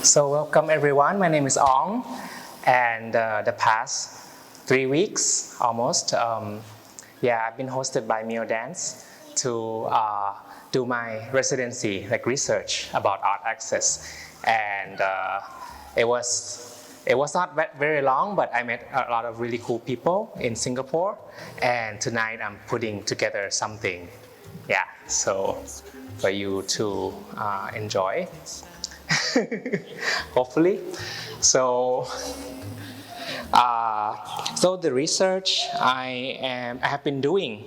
So welcome everyone, my name is Ong, and the past 3 weeks almost, I've been hosted by Miao Dance to do my residency, like research about art access. And it was not very long, but I met a lot of really cool people in Singapore, and tonight I'm putting together something, so for you to enjoy. Hopefully. So the research I have been doing,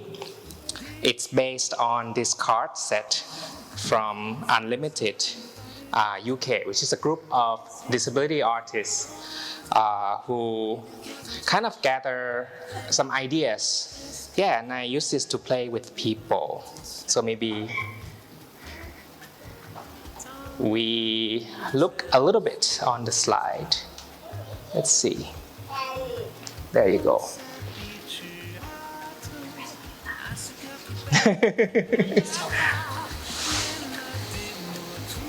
it's based on this card set from Unlimited UK, which is a group of disability artists who kind of gather some ideas. And I use this to play with people. So maybe we look a little bit on the slide. Let's see. There you go.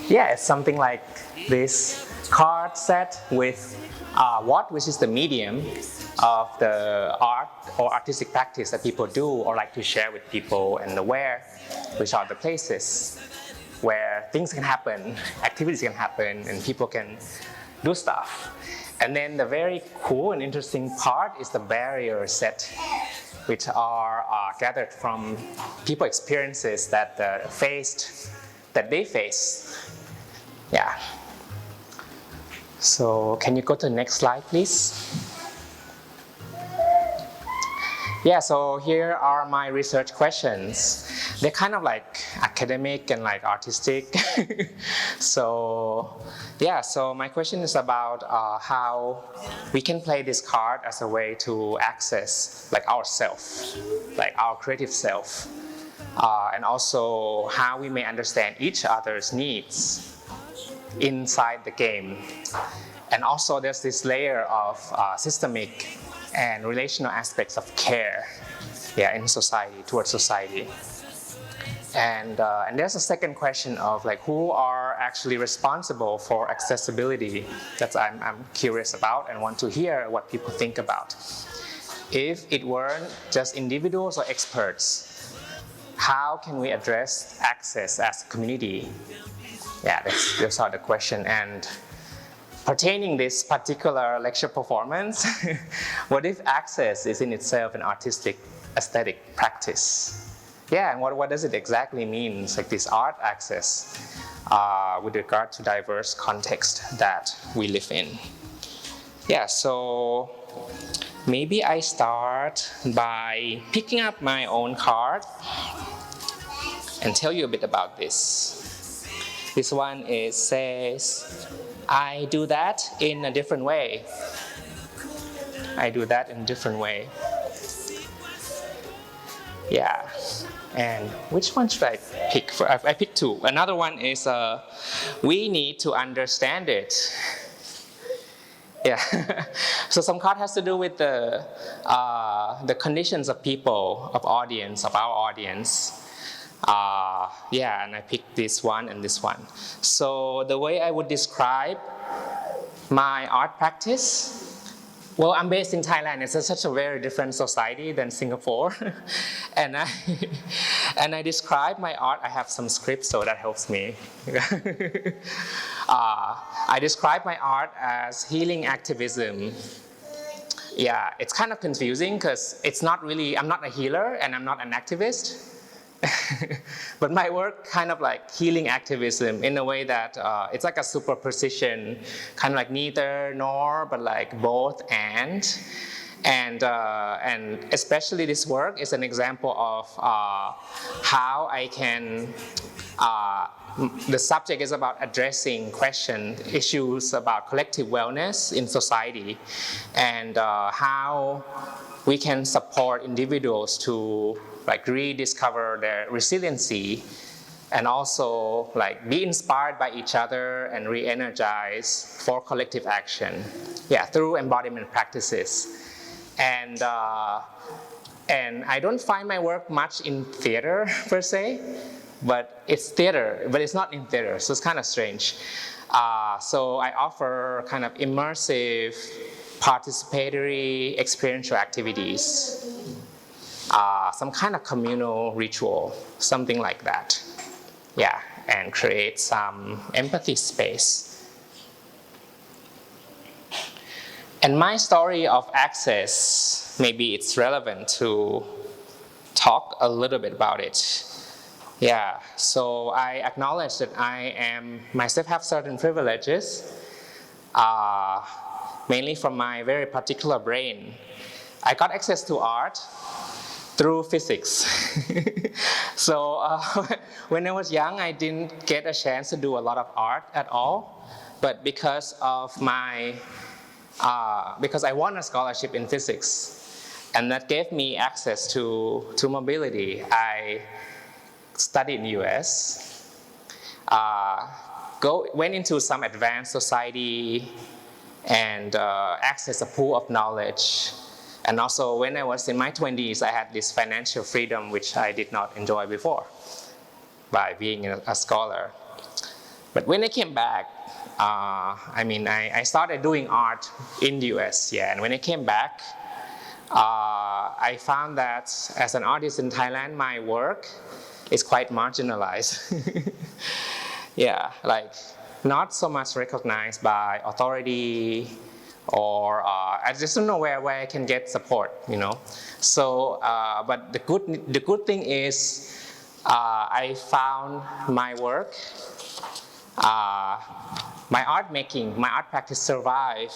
It's something like this card set with which is the medium of the art or artistic practice that people do or like to share with people, and the where, which are the places where things can happen, activities can happen, and people can do stuff. And then the very cool and interesting part is the barrier set, which are gathered from people experiences that they face. So can you go to the next slide, please? So here are my research questions. They're kind of like academic and like artistic. So my question is about how we can play this card as a way to access like ourself, like our creative self, and also how we may understand each other's needs inside the game. And also there's this layer of systemic and relational aspects of care, in society, towards society. And there's a second question of like who are actually responsible for accessibility that I'm curious about and want to hear what people think about. If it weren't just individuals or experts, how can we address access as a community? Those are the question. And pertaining this particular lecture performance, what if access is in itself an artistic aesthetic practice? And what does it exactly mean, like this art access with regard to diverse context that we live in? So maybe I start by picking up my own card and tell you a bit about this. This one says, I do that in a different way. I do that in a different way. And which one should I pick? I picked two. Another one is, we need to understand it. So some card has to do with the conditions of people, of our audience. And I picked this one and this one. So the way I would describe my art practice, well, I'm based in Thailand. It's such a very different society than Singapore. and I describe my art. I have some scripts, so that helps me. I describe my art as healing activism. It's kind of confusing because it's not really, I'm not a healer and I'm not an activist. But my work kind of like healing activism in a way that it's like a superposition, kind of like neither nor, but like both and especially this work is an example of how I can. The subject is about addressing issues about collective wellness in society, and how we can support individuals to like rediscover their resiliency and also like be inspired by each other and re-energize for collective action, through embodiment practices. And I don't find my work much in theater per se, but it's theater, but it's not in theater, so it's kind of strange. So I offer kind of immersive, participatory, experiential activities, some kind of communal ritual, something like that. Yeah, and create some empathy space. And my story of access, maybe it's relevant to talk a little bit about it. Yeah, so I acknowledge that I myself have certain privileges, mainly from my very particular brain. I got access to art through physics. So when I was young, I didn't get a chance to do a lot of art at all, but because of because I won a scholarship in physics, and that gave me access to mobility. I studied in the US, went into some advanced society, and accessed a pool of knowledge. And also, when I was in my 20s, I had this financial freedom, which I did not enjoy before, by being a scholar. But when I came back, I started doing art in the US, yeah. And when I came back, I found that as an artist in Thailand, my work is quite marginalized. Yeah, like not so much recognized by authority, or I just don't know where I can get support, you know. So, but the good thing is, I found my work, my art making, my art practice survive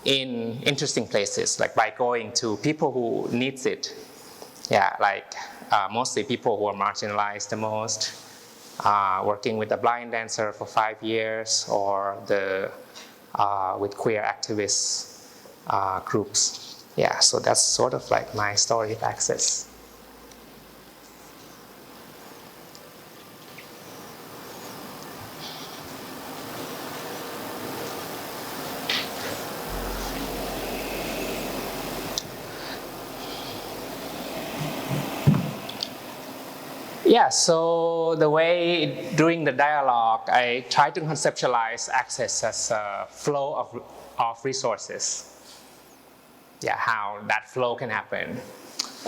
in interesting places, like by going to people who needs it. Yeah, like mostly people who are marginalized the most, working with a blind dancer for 5 years, or with queer activist groups. Yeah, so that's sort of like my story of access. Yeah, so the way during the dialogue, I try to conceptualize access as a flow of resources. Yeah, how that flow can happen.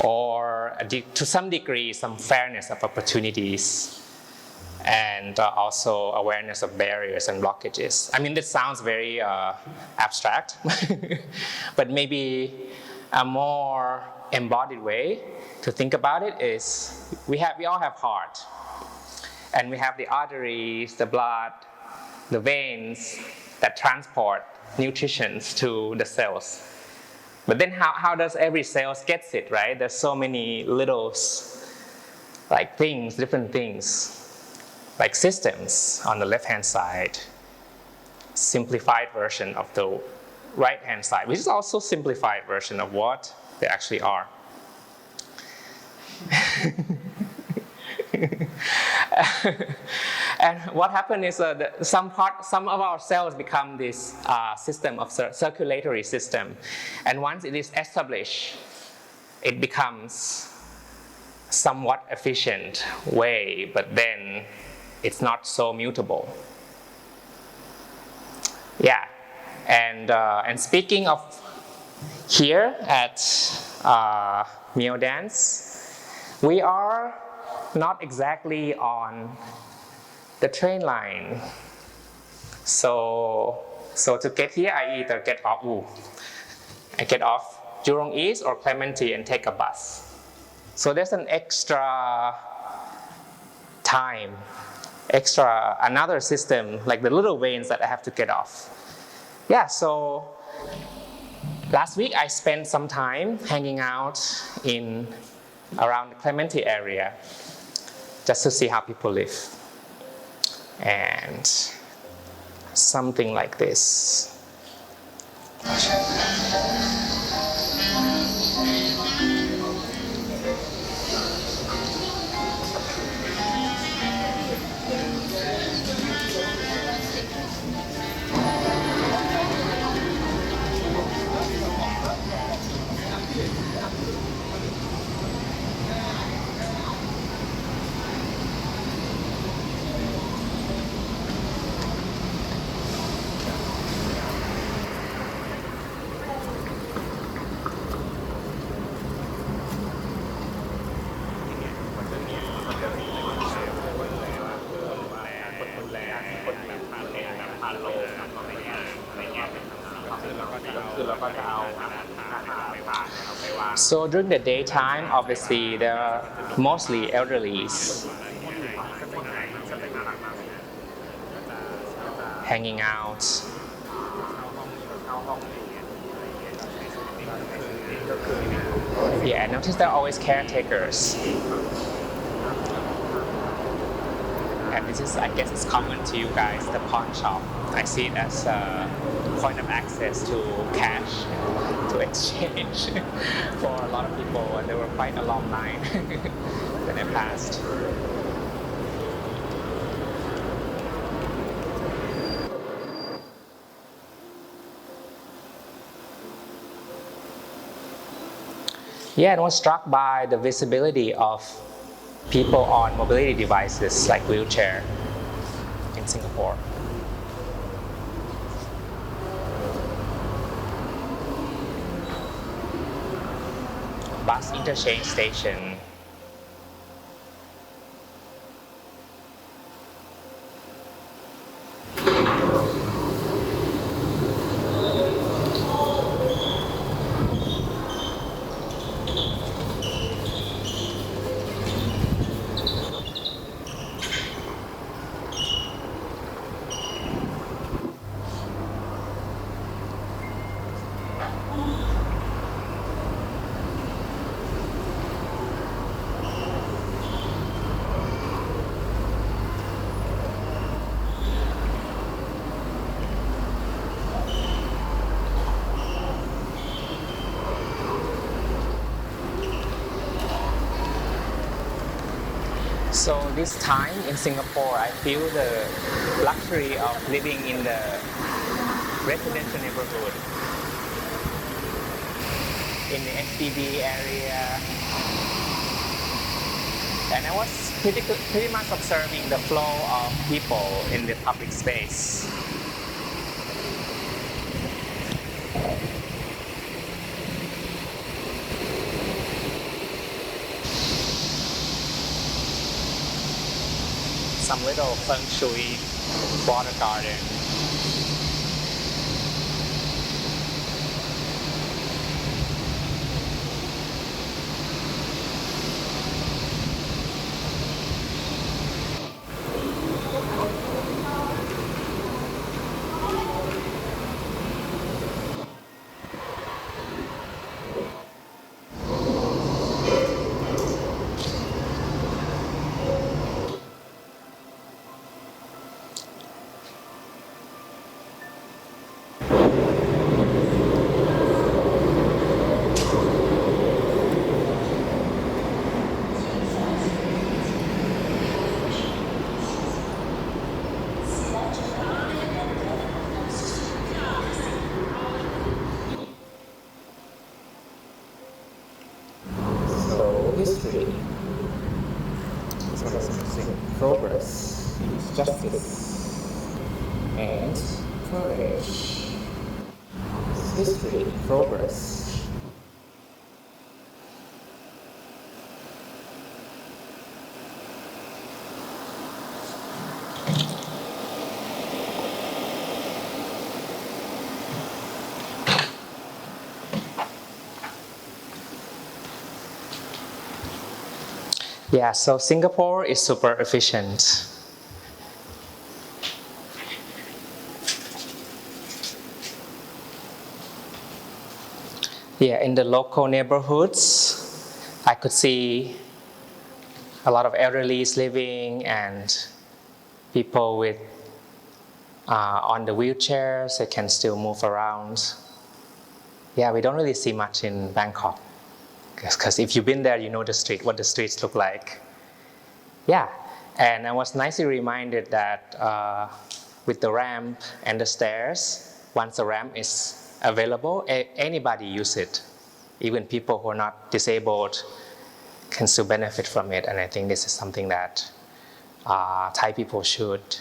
Or to some degree, some fairness of opportunities, and also awareness of barriers and blockages. I mean, this sounds very abstract, but maybe a more embodied way to think about it is we all have heart, and we have the arteries, the blood, the veins that transport nutrition to the cells. But then how does every cell gets it, right? There's so many little like things, different things, like systems on the left-hand side, simplified version of the right-hand side, which is also simplified version of what they actually are. And what happened is some of our cells become this system of circulatory system, and once it is established, it becomes somewhat efficient way, but then it's not so mutable. Yeah, and speaking of here at Miao Dance, we are not exactly on the train line. So to get here, I either get off Jurong East or Clementi and take a bus. So there's an extra time, another system, like the little veins that I have to get off. Yeah, so last week I spent some time hanging out around the Clementi area, just to see how people live. And something like this. So during the daytime, obviously there are mostly elderlies hanging out. Yeah, I noticed there are always caretakers. And this is, I guess it's common to you guys, the pawn shop. I see it as a point of access to cash, to exchange for a lot of people, and there were quite a long line when I passed. Yeah, and I was struck by the visibility of people on mobility devices like wheelchair in Singapore. Bus interchange station. So this time in Singapore, I feel the luxury of living in the residential neighborhood, in the SPB area. And I was pretty much observing the flow of people in the public space. Some little feng shui water garden. History is processing progress, justice, and courage. History, progress. Yeah, so Singapore is super efficient. Yeah, in the local neighborhoods, I could see a lot of elderlies living and people with on the wheelchairs. They can still move around. Yeah, we don't really see much in Bangkok. Because if you've been there, you know what the streets look like. Yeah, and I was nicely reminded that with the ramp and the stairs, once the ramp is available, anybody use it. Even people who are not disabled can still benefit from it. And I think this is something that Thai people should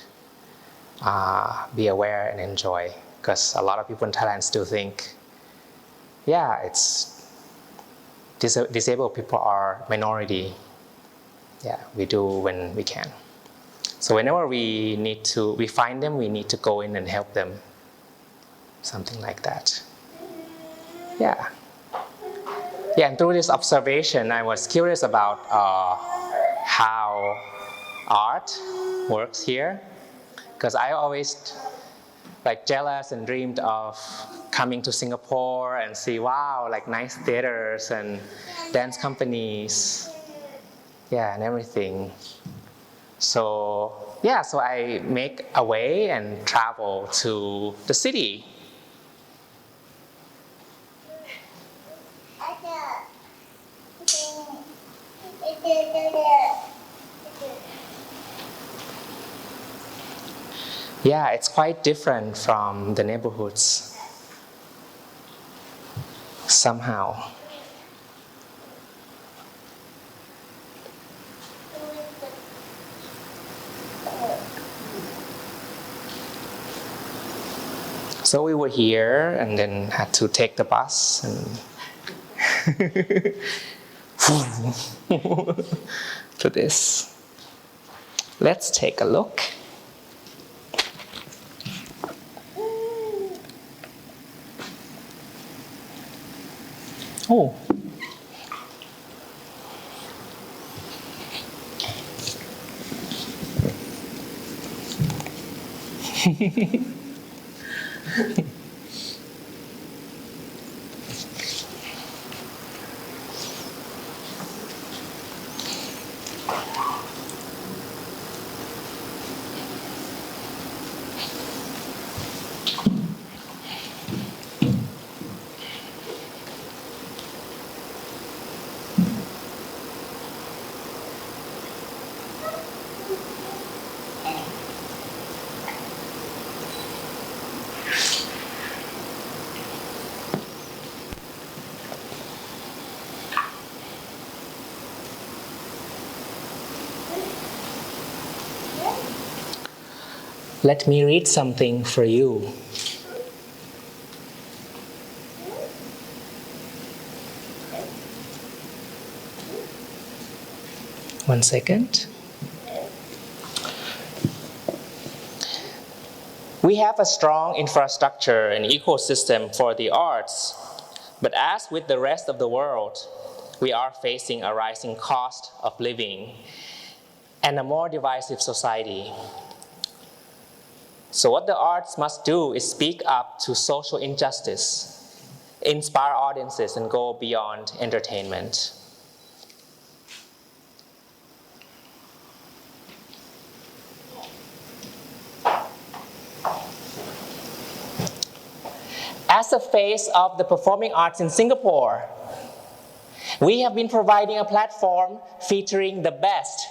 be aware and enjoy. Because a lot of people in Thailand still think, yeah, it's disabled people are minority. Yeah, we do when we can. So whenever we find them, we need to go in and help them. Something like that. Yeah. Yeah, and through this observation, I was curious about how art works here, because I always like jealous and dreamed of coming to Singapore and see, wow, like nice theaters and dance companies, yeah, and everything. So yeah, so I make a way and travel to the city. Yeah, it's quite different from the neighborhoods somehow. So we were here and then had to take the bus and to this. Let's take a look. Oh. Let me read something for you. One second. We have a strong infrastructure and ecosystem for the arts, but as with the rest of the world, we are facing a rising cost of living and a more divisive society. So what the arts must do is speak up to social injustice, inspire audiences, and go beyond entertainment. As the face of the performing arts in Singapore, we have been providing a platform featuring the best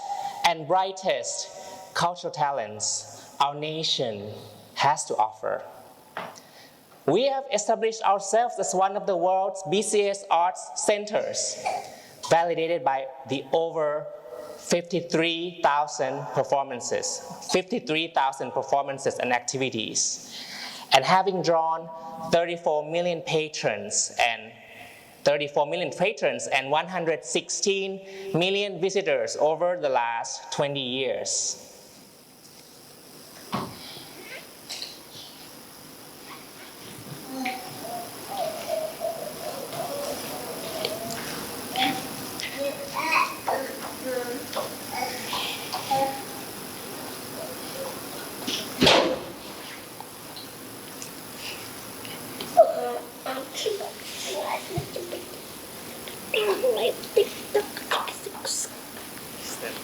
and brightest cultural talents our nation has to offer. We have established ourselves as one of the world's busiest arts centers, validated by the over 53,000 performances and activities, and having drawn 34 million patrons and 116 million visitors over the last 20 years.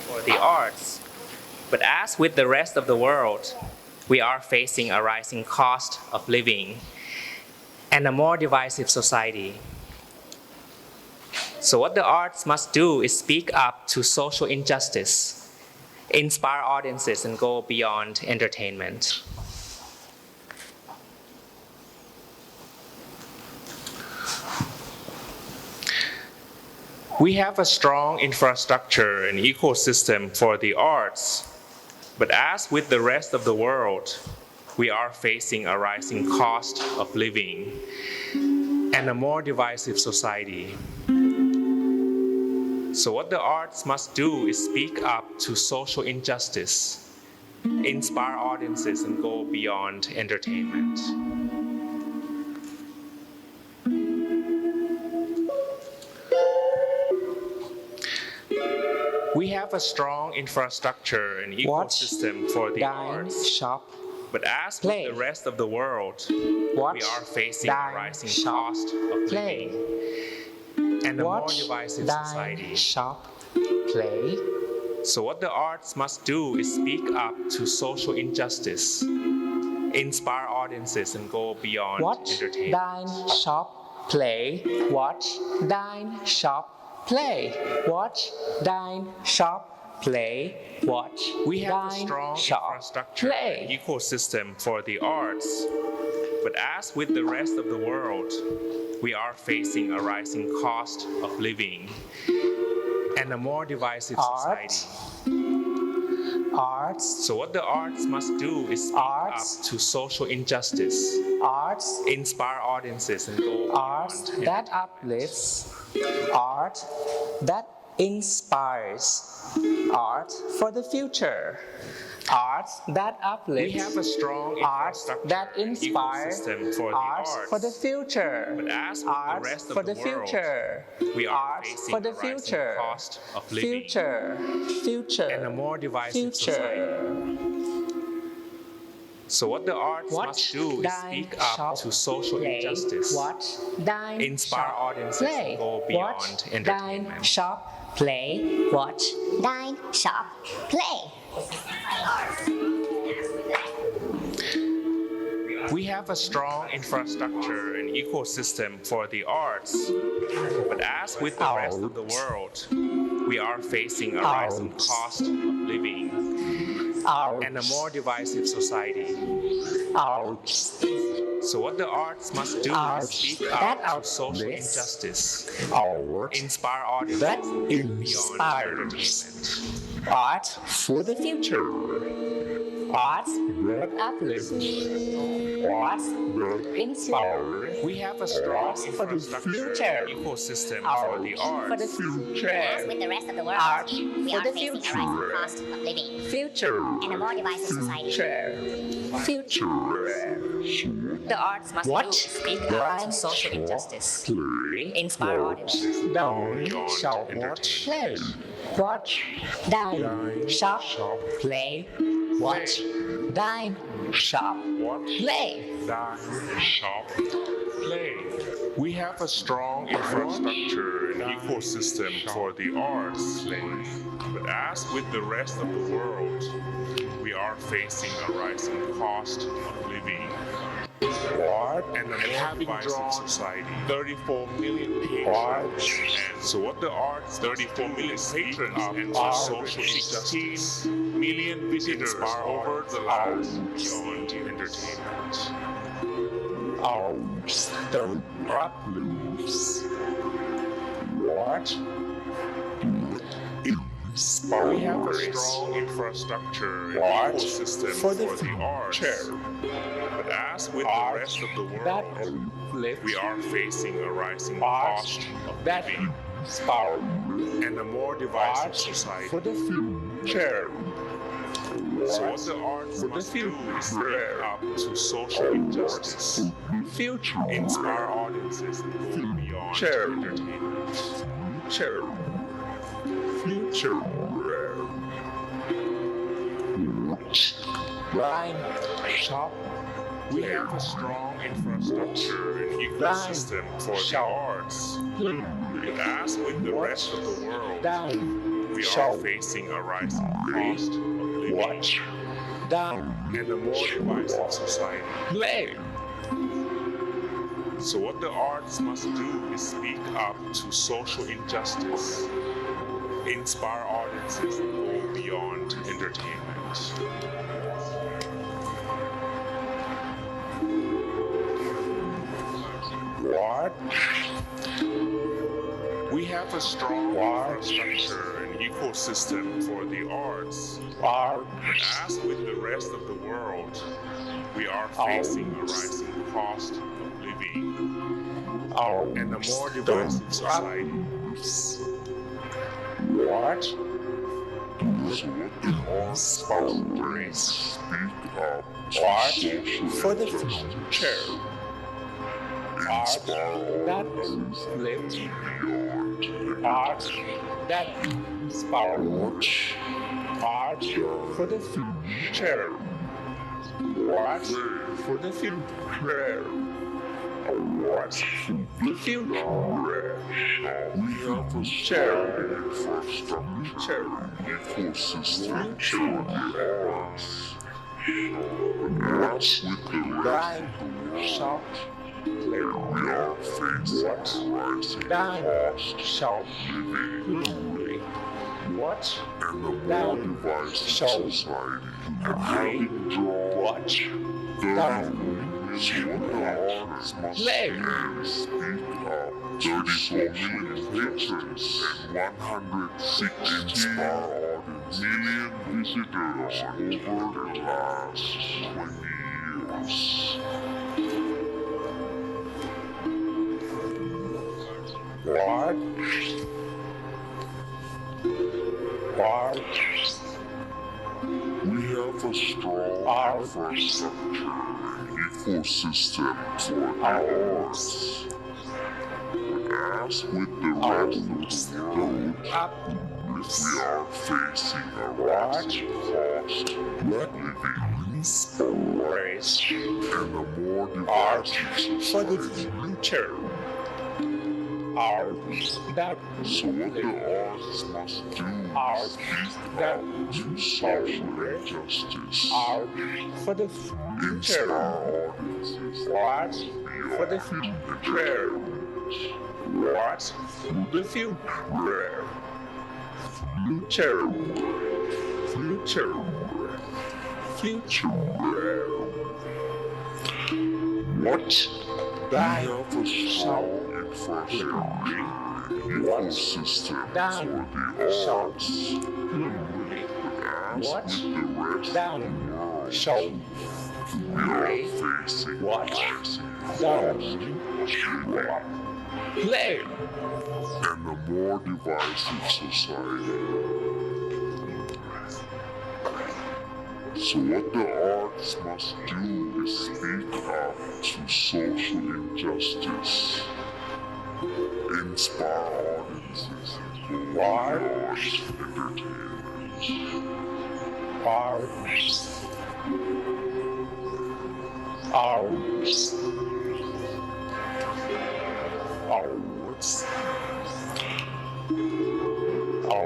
For the arts. But as with the rest of the world, we are facing a rising cost of living and a more divisive society. So what the arts must do is speak up to social injustice, inspire audiences, and go beyond entertainment. We have a strong infrastructure and ecosystem for the arts, but as with the rest of the world, we are facing a rising cost of living and a more divisive society. So what the arts must do is speak up to social injustice, inspire audiences, and go beyond entertainment. We have a strong infrastructure and Watch, ecosystem for the dine, arts. shop, But as play. with the rest of the world, watch, we are facing a dine, rising shop, cost of play. living and a more Watch, divisive dine, society. shop, play. So what the arts must do is speak up to social injustice, inspire audiences, and go beyond Watch, entertainment. dine, shop, play. Watch, dine, shop, play. Watch, dine, shop, play. Watch, We have a dine, strong shop, infrastructure and play. ecosystem for the arts. But as with the rest of the world, we are facing a rising cost of living and a more divisive society. Arts, So what the arts must do is speak Arts. up to social injustice, arts, inspire audiences, and go art beyond that entertainment. uplifts, art that inspires, art for the future, art that We uplifts, have a strong art infrastructure that and inspires, ecosystem for the art arts. for the future, But as with the art rest for of the the world, future, we are art facing for the a rising future, cost of living future, and a more divisive society. future. So what the arts Watch, must do is dine, speak up shop, to social play. injustice, Watch, dine, inspire shop, audiences, play. and go Watch, beyond dine, entertainment. shop, play. Watch, Dine, shop, play. We have a strong infrastructure and ecosystem for the arts. But as with the rest of the world, we are facing a rising cost of living and a more divisive society. arts, So what the arts must do is Arts speak that up to social uplifts, injustice, art inspire audiences, that and go beyond inspires, entertainment. art for the future, art that uplifts, art that inspires, We have a strong Arts for the infrastructure future. and ecosystem for art the for the arts. future, As with the rest of the world, Art we for are the facing a future. rising cost of living future, and a more divisive society. future. The arts must Watch, do is speak up dine, to social shop, injustice, play. inspire audiences. Dine, shop, play. Watch, dine, shop, play. Watch, dine, shop, play. Dine, shop, play. We have a strong infrastructure and ecosystem for the arts. But as with the rest of the world, we are facing a rising cost of living and a more divisive society. 34 million patrons. And so what the arts 34 million patrons and social 16 injustice, million visitors inspire over the arts last beyond entertainment. Arts that uplifts. Watch, We have a strong infrastructure and Watch ecosystem for the arts. future. But as with Art the rest of the that world, uplifts, we are facing a rising Art cost of that living inspires, and a more divisive art society. for the future. So what the arts for the must do is speak future. up to social injustice, Future. inspire audiences, and go beyond Future. entertainment. Future. Future. Rhyme. Shop. We have a strong infrastructure and ecosystem for the Shop. arts. But as with the rest of the world, Down. we are Shop. facing a rising cost of living Watch. Down. and a more divisive society. Play. So what the arts must do is speak up to social injustice, inspire audiences, and go beyond entertainment. What? We have a strong What? infrastructure and ecosystem for the arts. Art. But as with the rest of the world, we are facing a rising cost of living and a more divisive society. What? Art for the future. Art that lives. Art that What art for the future? What for the future? What for the future? We have a shared infrastructure ecosystem for the arts. What with the right shop? We are facing a rising cost shop living. What? And a more divided society. And having drawn what? The is what the artists must do. Speak up. 34 million patrons and 160 million visitors over the last 20 years. What? We have a strong infrastructure ecosystem for the arts. As with the rest of the world, if we are facing a rising cost of living, inspiration, and a more divided for the future. So what the arts must do is speak out to social injustice, for the future, what for the future, what for the future, what we have a strong infrastructure ecosystem for the arts. What with the rest of the world, we are facing a rising play and a more divisive society. So what the arts must do is speak up to social injustice, inspire audiences, and arts entertainment.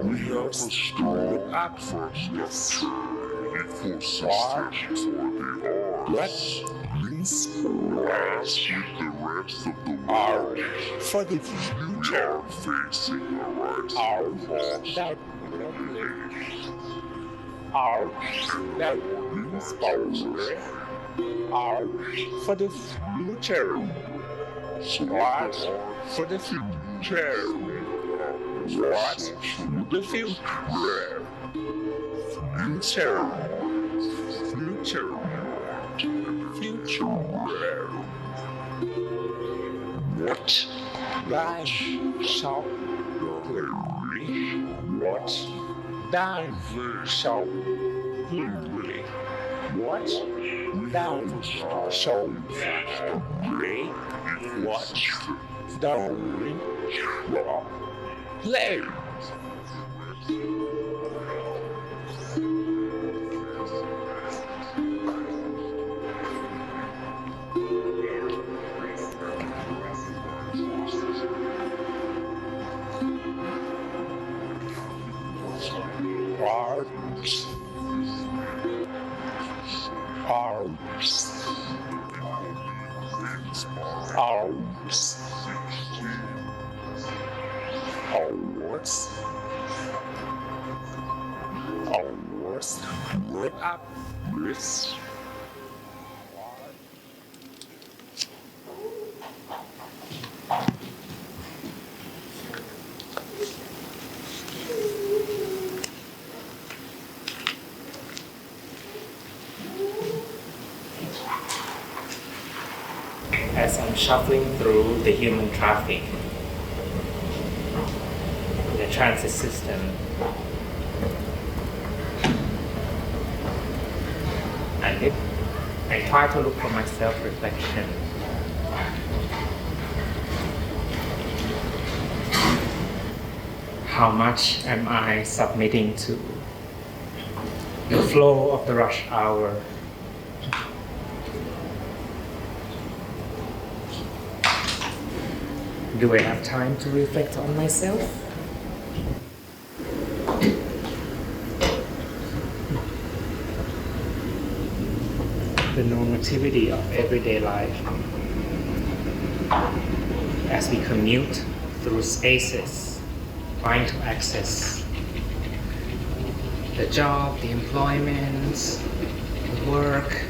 We have a strong infrastructure ecosystem for the arts. As with the rest of the world, for the future, we are facing a rising cost of living. For the future, so what for the future? What for the future? What life shall perish? What thine shall perish? What thou shalt play? What thou shalt play? As I'm shuffling through the human traffic, the transit system, I try to look for my self-reflection. how much am I submitting to the flow of the rush hour? Do I have time to reflect on myself? The normativity of everyday life as we commute through spaces, trying to access the job, the employment, the work,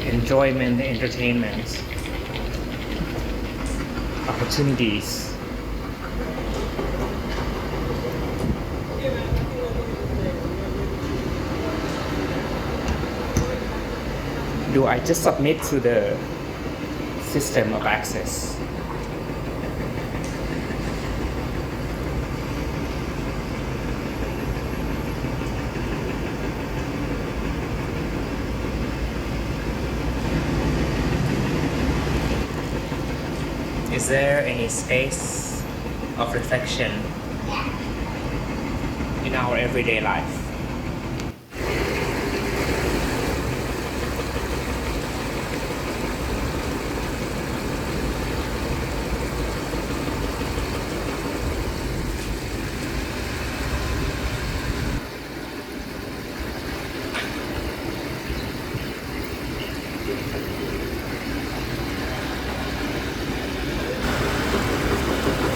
enjoyment, the entertainment, opportunities. Do I just submit to the system of access? Is there any space of reflection in our everyday life?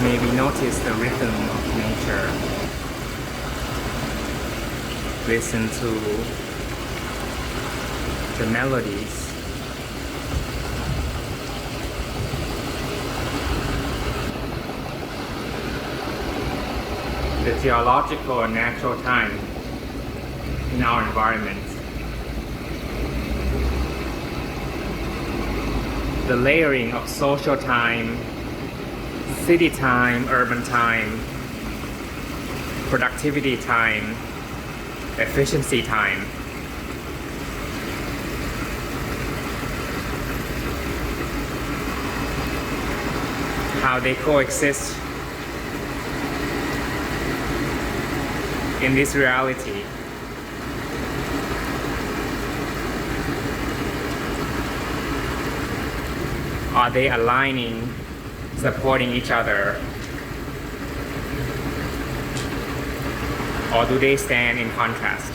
Maybe notice the rhythm of nature. Listen to the melodies. The geological and natural time in our environment. The layering of social time, city time, urban time, productivity time, efficiency time. How they coexist in this reality. Are they aligning, supporting each other? Or do they stand in contrast?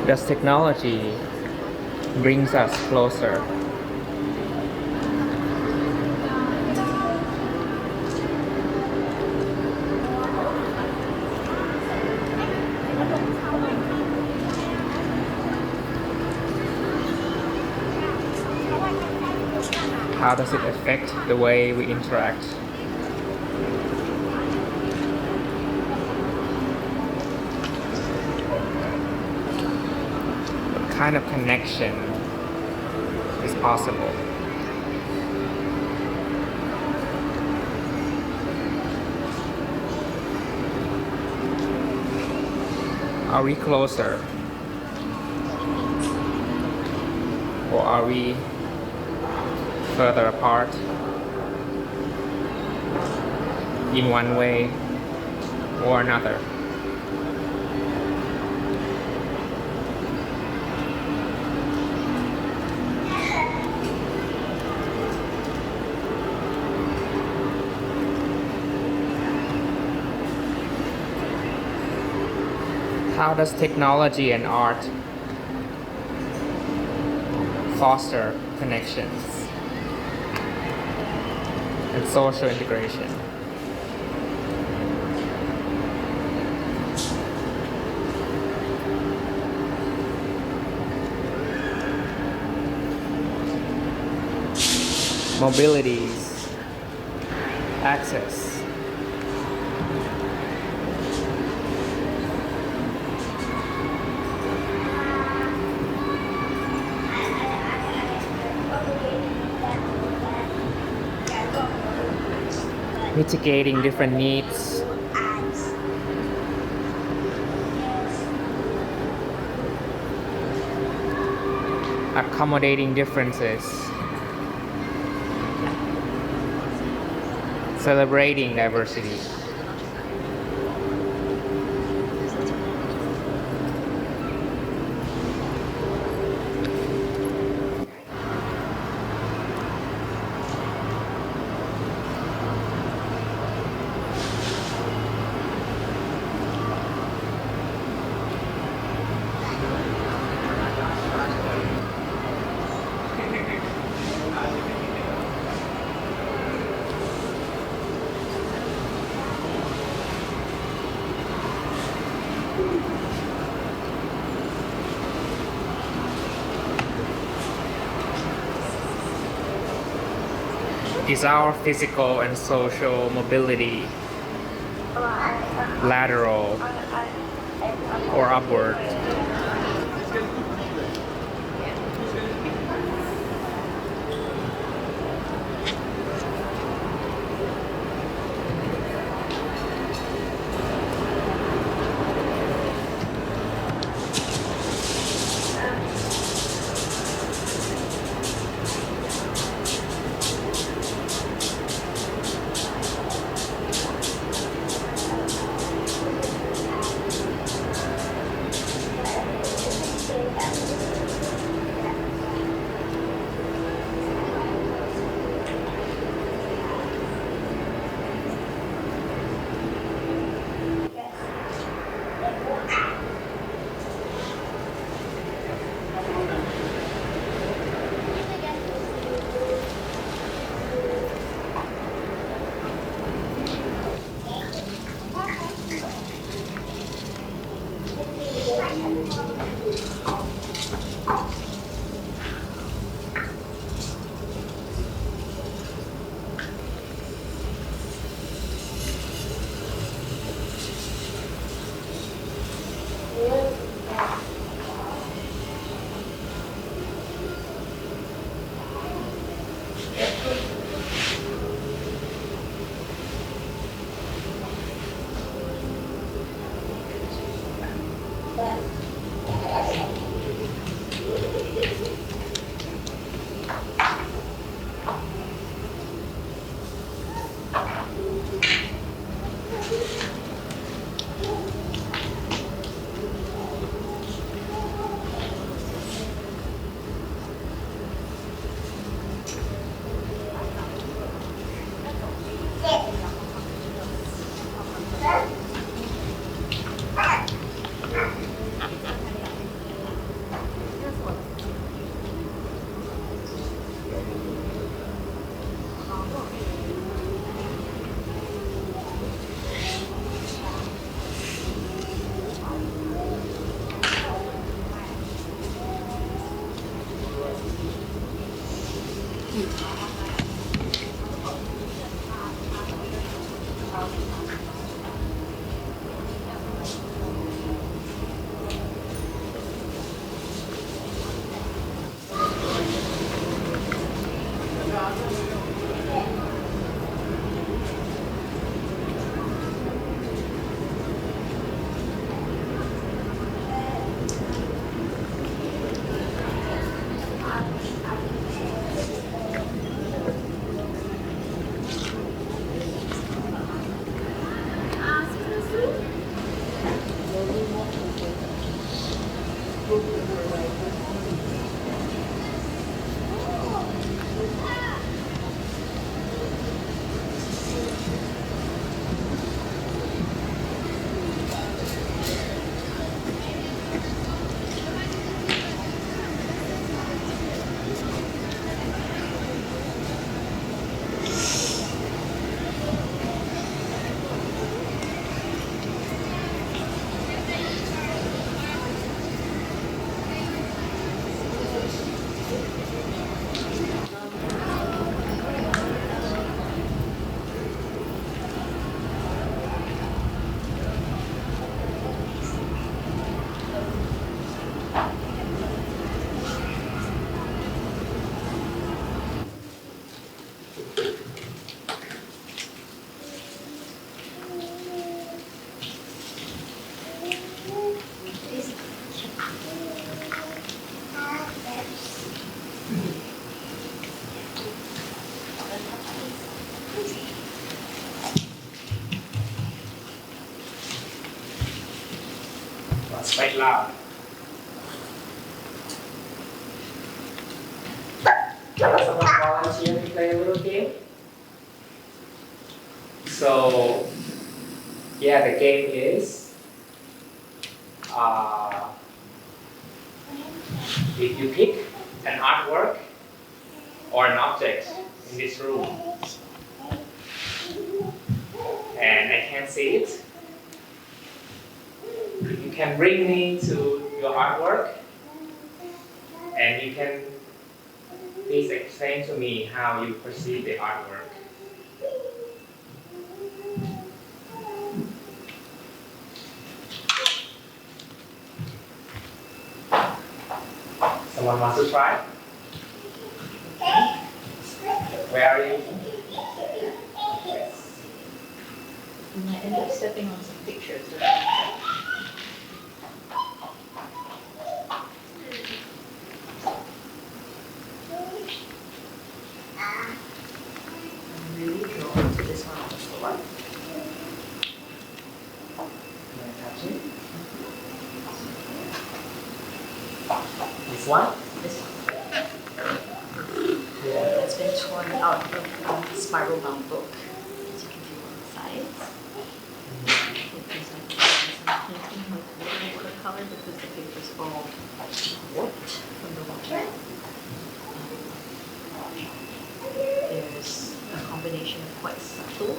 Does technology brings us closer? How does it affect the way we interact? What kind of connection is possible? Are we closer? Or are we further apart in one way or another? How does technology and art foster connections and social integration? Mobilities, access, mitigating different needs, accommodating differences, celebrating diversity. Is our physical and social mobility lateral or upward? quite loud. Someone volunteer to play a little game? So, yeah, the game is if you pick an artwork or an object in this room and I can't see it, you can bring me to your artwork and you can please explain to me how you perceive the artwork. Someone wants to try? Where are you? Yes. I might end up stepping on some pictures. I'm really drawn to this one on the floor. Can I touch it? This one? This one. Yeah, it's been torn out of a spiral bound book, as you can see on the sides. It is like painting with watercolor because the paper is all warped from the water. There's a combination of quite subtle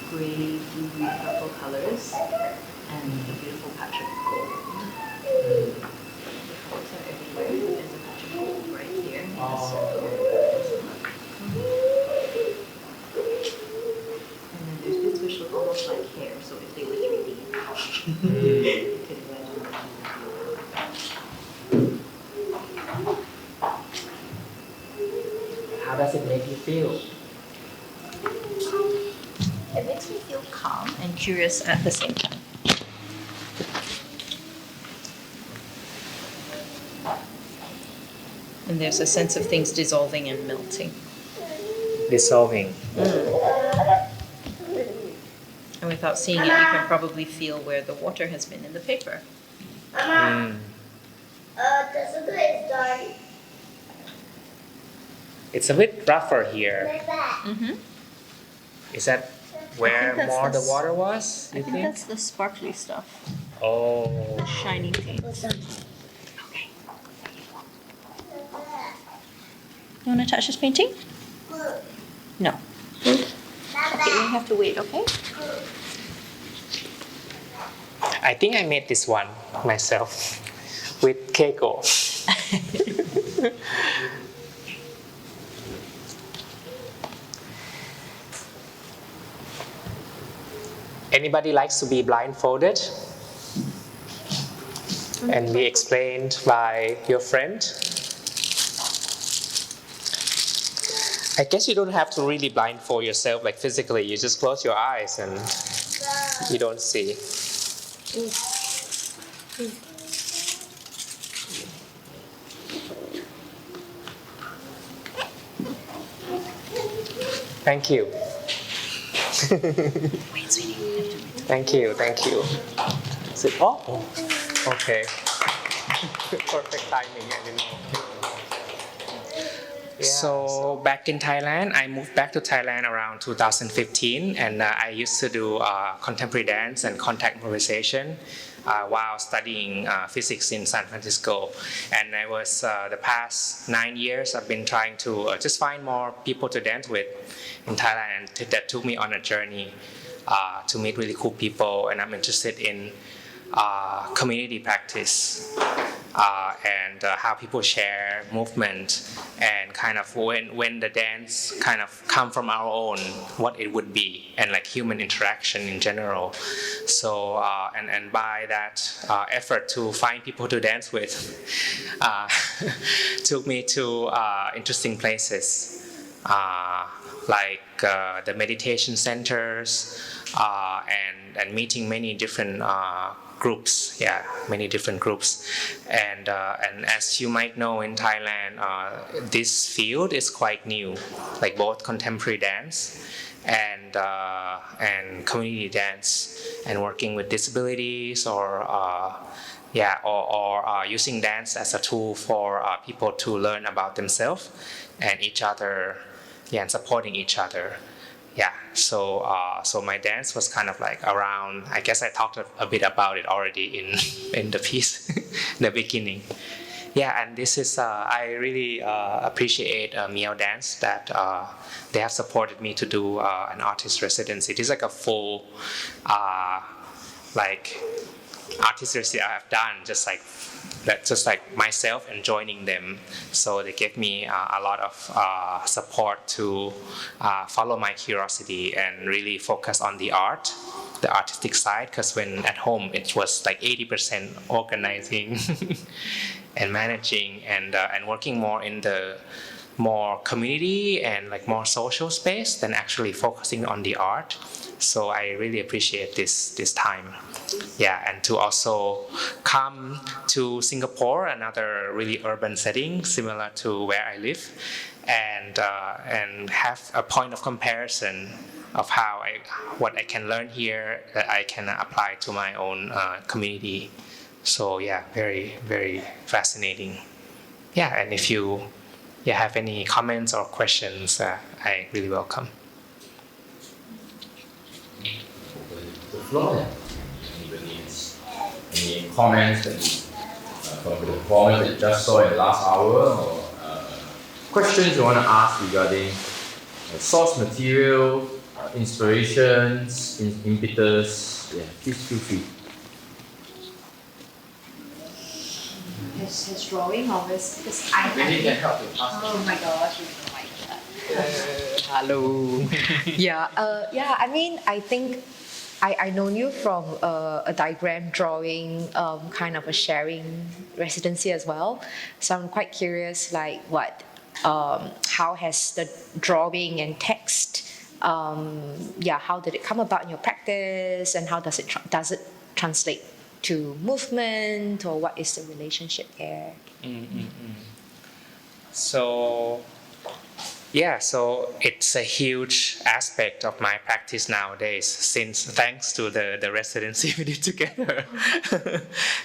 gray, blue, purple colors and a beautiful patch of gold. The colors are everywhere. There's a patch of gold right here in the circle. And then there's bits which look almost like hair, so if they were 3D, you could imagine that. How does it make you feel? It makes me feel calm and curious at the same time. And there's a sense of things dissolving and melting. Dissolving. And without seeing it, you can probably feel where the water has been in the paper. It's a bit rougher here. Mm-hmm. Is that where that's more the the water was, you I think think? that's the sparkly stuff, Oh. the shiny things. Okay. You want to touch this painting? No. Okay, you have to wait, okay? I think I made this one myself with keiko. Anybody likes to be blindfolded and be explained by your friend? I guess you don't have to really blindfold yourself like physically. You just close your eyes and you don't see. Thank you. Wait, sweetie. Thank you, thank you. Is it off? Okay. Perfect timing, I didn't know. So back in Thailand, I moved back to Thailand around 2015, and I used to do contemporary dance and contact improvisation while studying physics in San Francisco. And I was the past 9 years, I've been trying to just find more people to dance with in Thailand, and that took me on a journey to meet really cool people. And I'm interested in community practice and how people share movement, and kind of when the dance kind of come from our own, what it would be, and like human interaction in general. So and by that effort to find people to dance with took me to interesting places like the meditation centers and meeting many different groups, many different groups, and as you might know, in Thailand, this field is quite new, like both contemporary dance and community dance, and working with disabilities, or using dance as a tool for people to learn about themselves and each other, and supporting each other. Yeah, so my dance was kind of like around, I guess I talked a bit about it already in the piece, the beginning. Yeah, and this is, I really appreciate Miao Dance that they have supported me to do an artist residency. This is like a full, like, artist residency I have done, just like myself and joining them. So they gave me a lot of support to follow my curiosity and really focus on the art, the artistic side, because when at home it was like 80% organizing and managing and working more in the more community and like more social space than actually focusing on the art. So I really appreciate this time. Yeah, and to also come to Singapore, another really urban setting similar to where I live, and have a point of comparison of what I can learn here that I can apply to my own community. So yeah, very, very fascinating. Yeah, and if you have any comments or questions, I really welcome. The floor. Anybody has any comments from the performance that you just saw in the last hour, or questions you want to ask regarding source material, inspirations, impetus? Yeah, please feel free. His drawing of his, because I Really can help you ask. Oh my gosh, Hello. I mean, I think I know you from a diagram drawing, kind of a sharing residency as well. So I'm quite curious, like how has the drawing and text, how did it come about in your practice, and how does it translate to movement, or what is the relationship there? So it's a huge aspect of my practice nowadays, thanks to the residency we did together.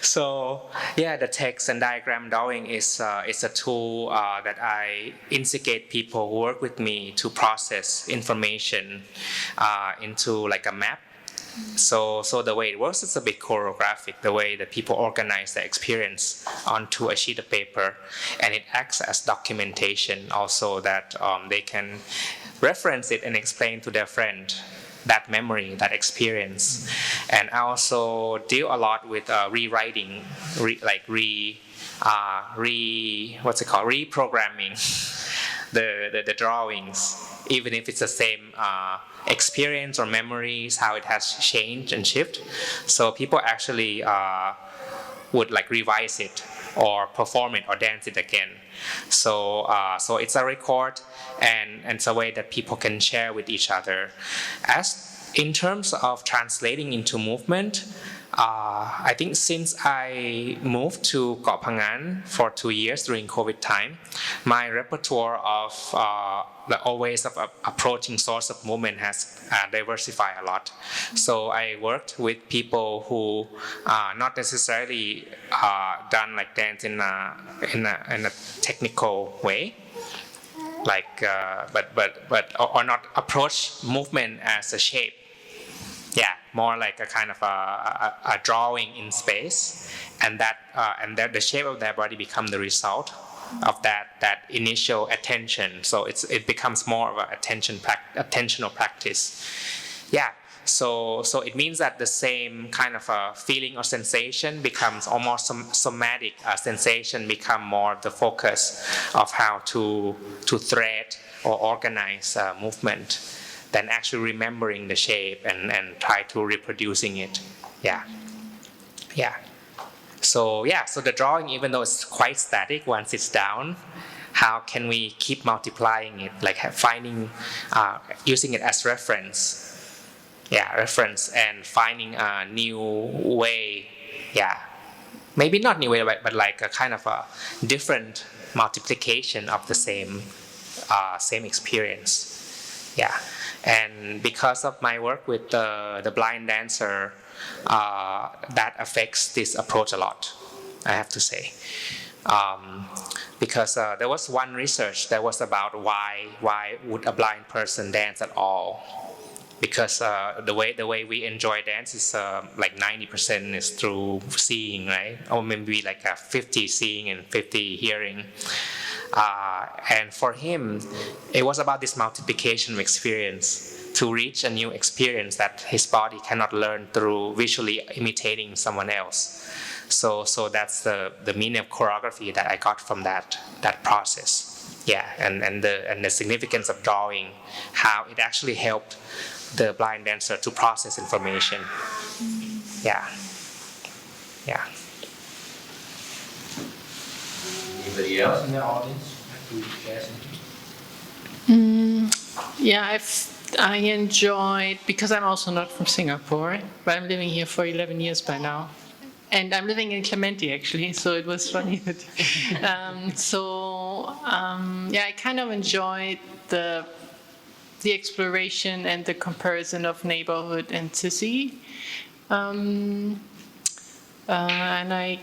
So yeah, the text and diagram drawing is a tool that I instigate people who work with me to process information into like a map. So the way it works is a bit choreographic, the way that people organize their experience onto a sheet of paper, and it acts as documentation also, that they can reference it and explain to their friend that memory, that experience. And I also deal a lot with rewriting, reprogramming the drawings, even if it's the same experience or memories, how it has changed and shifted. So people actually would like revise it or perform it or dance it again. So it's a record, and it's a way that people can share with each other. As in terms of translating into movement, I think since I moved to 𝗏𝗂 for 2 years during COVID time, my repertoire of the ways of approaching source of movement has diversified a lot. So I worked with people who not necessarily done like dance in a technical way, like or not approach movement as a shape. Yeah, more like a kind of a drawing in space, and that the shape of their body become the result of that initial attention. So it becomes more of an attentional practice. Yeah. So it means that the same kind of a feeling or sensation becomes almost somatic sensation, become more the focus of how to thread or organize movement, than actually remembering the shape and try to reproducing it. Yeah. So the drawing, even though it's quite static once it's down, how can we keep multiplying it, like finding, using it as reference. Yeah, reference, and finding a new way. Yeah, maybe not new way, but like a kind of a different multiplication of the same experience. Yeah, and because of my work with the blind dancer, that affects this approach a lot, I have to say. Because there was one research that was about why would a blind person dance at all? Because the way we enjoy dance is like 90% is through seeing, right? Or maybe like 50 seeing and 50 hearing. And for him, it was about this multiplication of experience to reach a new experience that his body cannot learn through visually imitating someone else. So that's the meaning of choreography that I got from that process. Yeah, and the significance of drawing, how it actually helped the blind dancer to process information. Yeah. Anybody else in the audience have to share something? Yeah, I enjoyed, because I'm also not from Singapore, but I'm living here for 11 years by now. And I'm living in Clementi, actually, so it was funny. That, I kind of enjoyed the exploration and the comparison of neighborhood and city. And I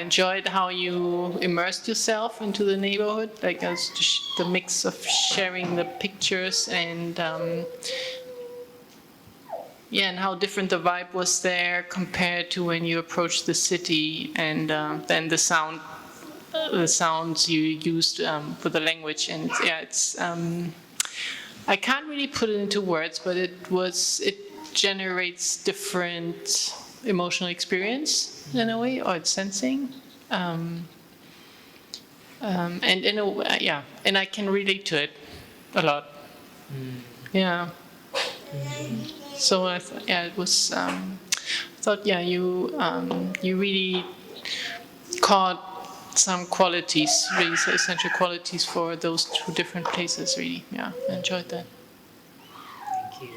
enjoyed how you immersed yourself into the neighborhood, like as the mix of sharing the pictures and and how different the vibe was there compared to when you approached the city, and then the sounds you used for the language, and it's I can't really put it into words, but it generates different emotional experience in a way, or it's sensing, and in a way, and I can relate to it a lot. Yeah. So it was. I thought, you really caught some qualities, really essential qualities for those two different places. Really, I enjoyed that. Thank you.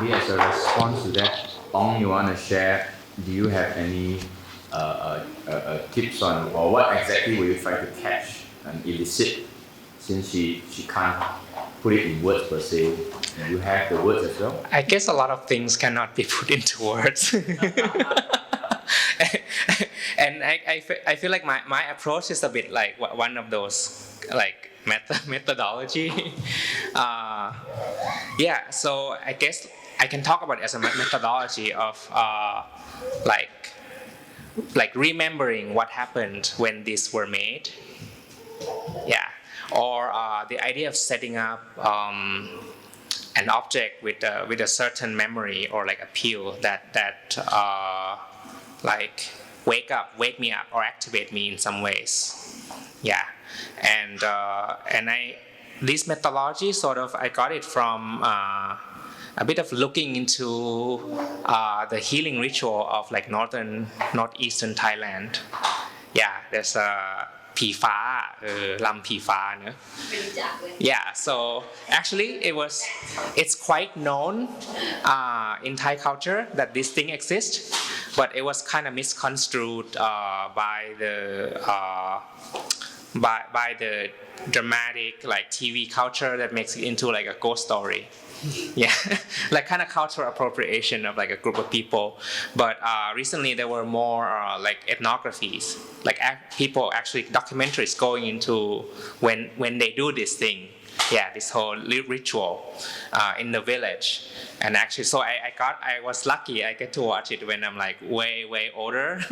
Maybe as a response to that, Ong, you want to share? Do you have any tips on, or what exactly were you trying to catch and elicit? Since she can't put it in words per se, you have the words as well. I guess a lot of things cannot be put into words. And I feel like my approach is a bit like one of those like methodology. So I guess I can talk about it as a methodology of like remembering what happened when these were made. Yeah. Or the idea of setting up an object with a certain memory or like appeal that like wake me up or activate me in some ways. Yeah, and this methodology sort of I got it from a bit of looking into the healing ritual of like northeastern Thailand. Yeah, there's a 𝗙𝗏 𝗙𝗵𝗶𝗆 呢? Yeah, so actually it's quite known in Thai culture that this thing exists, but it was kind of misconstrued by the dramatic like TV culture that makes it into like a ghost story. Yeah, like kind of cultural appropriation of like a group of people. But recently there were more like ethnographies, like people actually documentaries going into when they do this thing. Yeah, this whole ritual in the village. And actually, so I was lucky. I get to watch it when I'm like way older.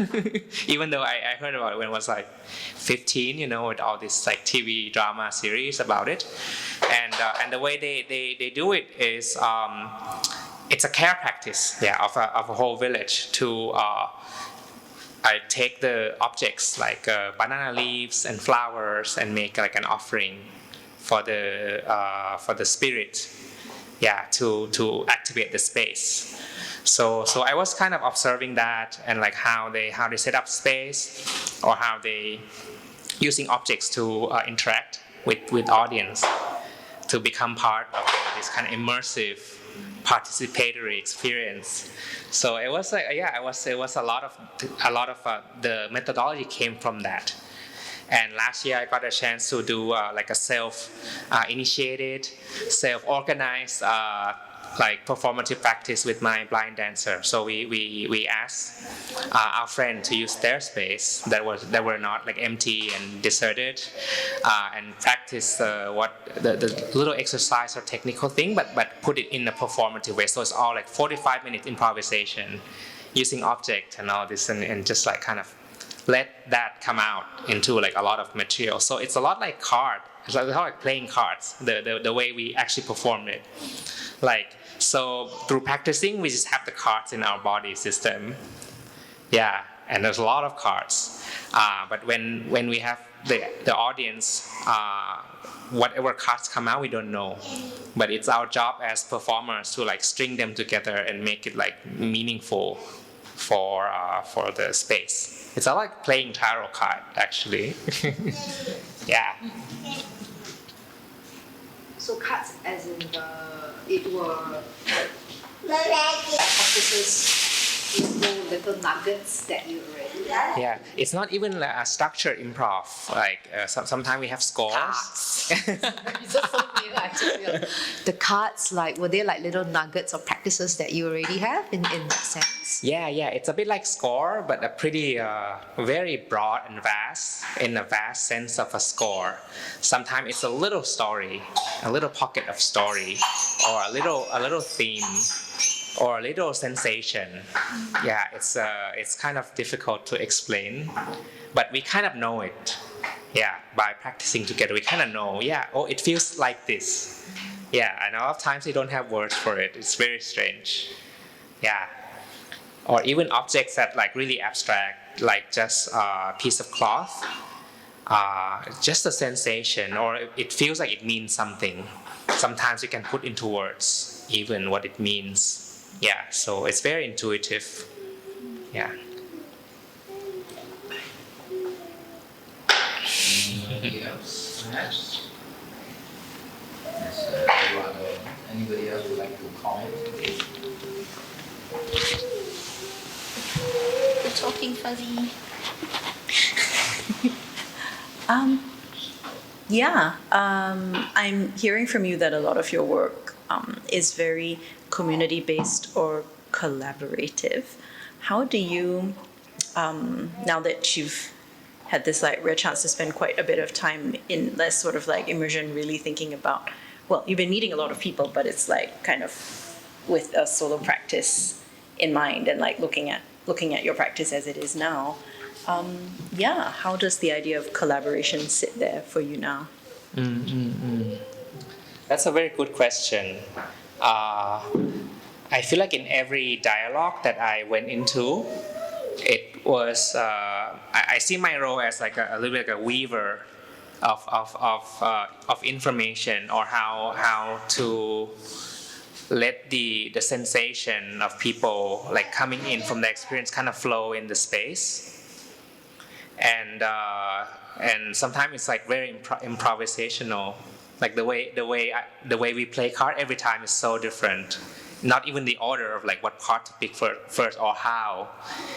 Even though I heard about it when I was like 15, with all this like TV drama series about it. And the way they do it is it's a care practice, of a whole village to I take the objects like banana leaves and flowers and make like an offering for the spirit, to activate the space. So I was kind of observing that and like how they set up space, or how they using objects to interact with audience, to become part of this kind of immersive participatory experience. So it was like it was a lot of the methodology came from that. And last year I got a chance to do like a self-initiated, self-organized like performative practice with my blind dancer. So we asked our friend to use their space that were not like empty and deserted, and practice what the little exercise or technical thing, but put it in a performative way. So it's all like 45-minute improvisation using object and all this, and just like kind of let that come out into like a lot of material. So it's a lot like it's a lot like playing cards, the way we actually perform it. Like, so through practicing, we just have the cards in our body system. Yeah, and there's a lot of cards. But when we have the audience, whatever cards come out, we don't know. But it's our job as performers to like string them together and make it like meaningful for the space. It's like playing tarot card, actually. Yeah. So cards as in it were practices, little nuggets that you already had. Yeah, it's not even a structured improv. Like sometimes we have scores. The cards, like, were they like little nuggets or practices that you already have in that sense? Yeah, it's a bit like score, but a pretty very broad and vast, in a vast sense of a score. Sometimes it's a little story, a little pocket of story, or a little theme, or a little sensation. Yeah, it's kind of difficult to explain, but we kind of know it. Yeah, by practicing together, we kind of know. Yeah, oh, it feels like this. Yeah, and a lot of times we don't have words for it. It's very strange. Yeah, or even objects that like really abstract, like just a piece of cloth, just a sensation, or it feels like it means something. Sometimes you can put into words even what it means. Yeah, so it's very intuitive. Yeah. Anybody else, perhaps? Anybody else would like to comment? The talking fuzzy. I'm hearing from you that a lot of your work is very community-based or collaborative. How do you, now that you've had this like rare chance to spend quite a bit of time in less sort of like immersion, really thinking about, well, you've been meeting a lot of people, but it's like kind of with a solo practice in mind and like looking at your practice as it is now. How does the idea of collaboration sit there for you now? That's a very good question. I feel like in every dialogue that I went into, it was I see my role as like a little bit like a weaver of information, or how to let the sensation of people like coming in from the experience kind of flow in the space. And sometimes it's like very improvisational. Like the way we play card every time is so different. Not even the order of like what part to pick first or how.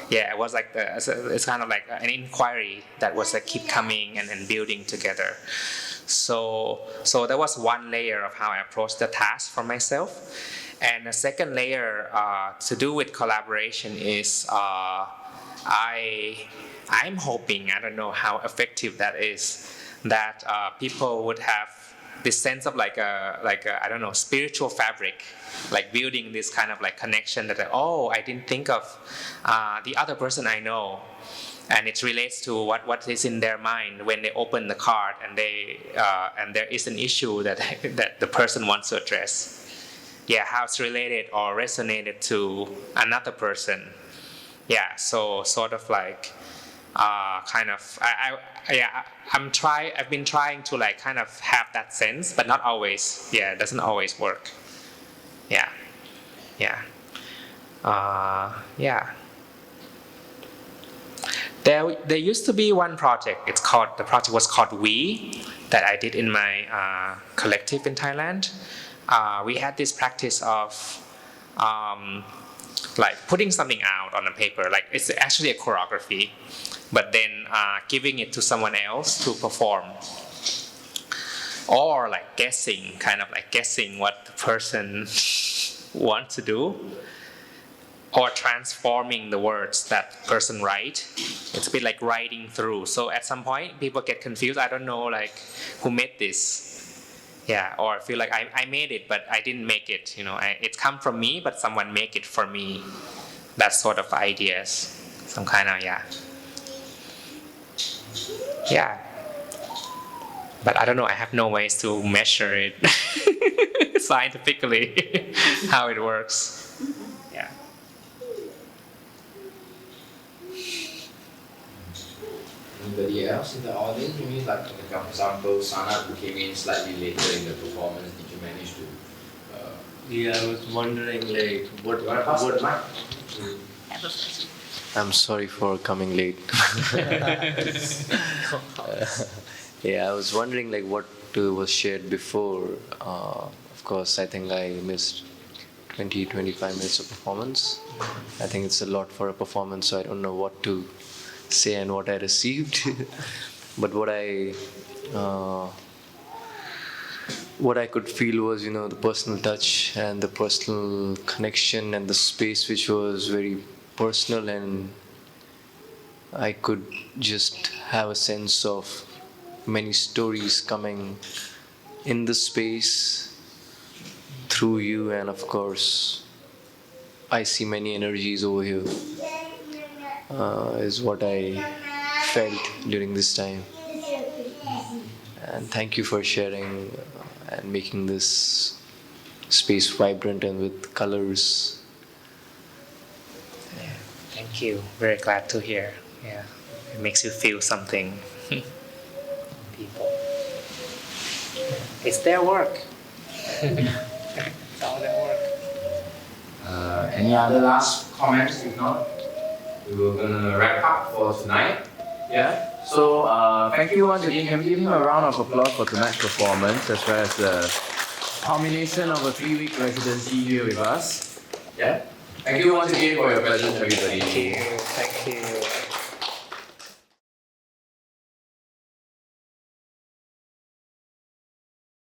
Yeah, it was like it's kind of like an inquiry that was like keep coming and building together. So that was one layer of how I approached the task for myself. And the second layer to do with collaboration is I'm hoping, I don't know how effective that is, that people would have this sense of like a I don't know, spiritual fabric, like building this kind of like connection that I didn't think of the other person I know, and it relates to what is in their mind when they open the card and there is an issue that the person wants to address. Yeah, how it's related or resonated to another person. Yeah, so sort of like kind of I've been trying to like kind of have that sense, but not always. Yeah, it doesn't always work. Yeah. There used to be one project. The project was called 𝗍 that I did in my collective in Thailand. We had this practice of like putting something out on a paper, like it's actually a choreography, but then giving it to someone else to perform, or like guessing, kind of like guessing what the person wants to do, or transforming the words that person write. It's a bit like writing through. So at some point, people get confused. I don't know, like, who made this? Yeah, or I feel like I made it, but I didn't make it. You know, it come from me, but someone make it for me. That sort of ideas. Some kind of, yeah. But I don't know, I have no ways to measure it scientifically, how it works. Yeah. Anybody else in the audience? You mean, like, for example, Sanat, who came in slightly later in the performance, did you manage to? Yeah, I was wondering, like, what? I'm sorry for coming late. Yeah, I was wondering, like, what was shared before. Of course, I think I missed 20-25 minutes of performance. I think it's a lot for a performance, so I don't know what to say and what I received. But what I could feel was, you know, the personal touch and the personal connection and the space, which was very personal, and I could just have a sense of many stories coming in the space through you, and of course I see many energies over here, is what I felt during this time. And thank you for sharing and making this space vibrant and with colors. Yeah, thank you. Very glad to hear. Yeah, it makes you feel something. People. It's their work. It's all their work. Any other last comments? If not, we were gonna wrap up for tonight. Yeah. So thank you once again. Can we give him a round of applause for tonight's performance, as well as the culmination of a 3-week residency here with us? Yeah. Thank you once again for your presence, everybody. Thank you. Thank you.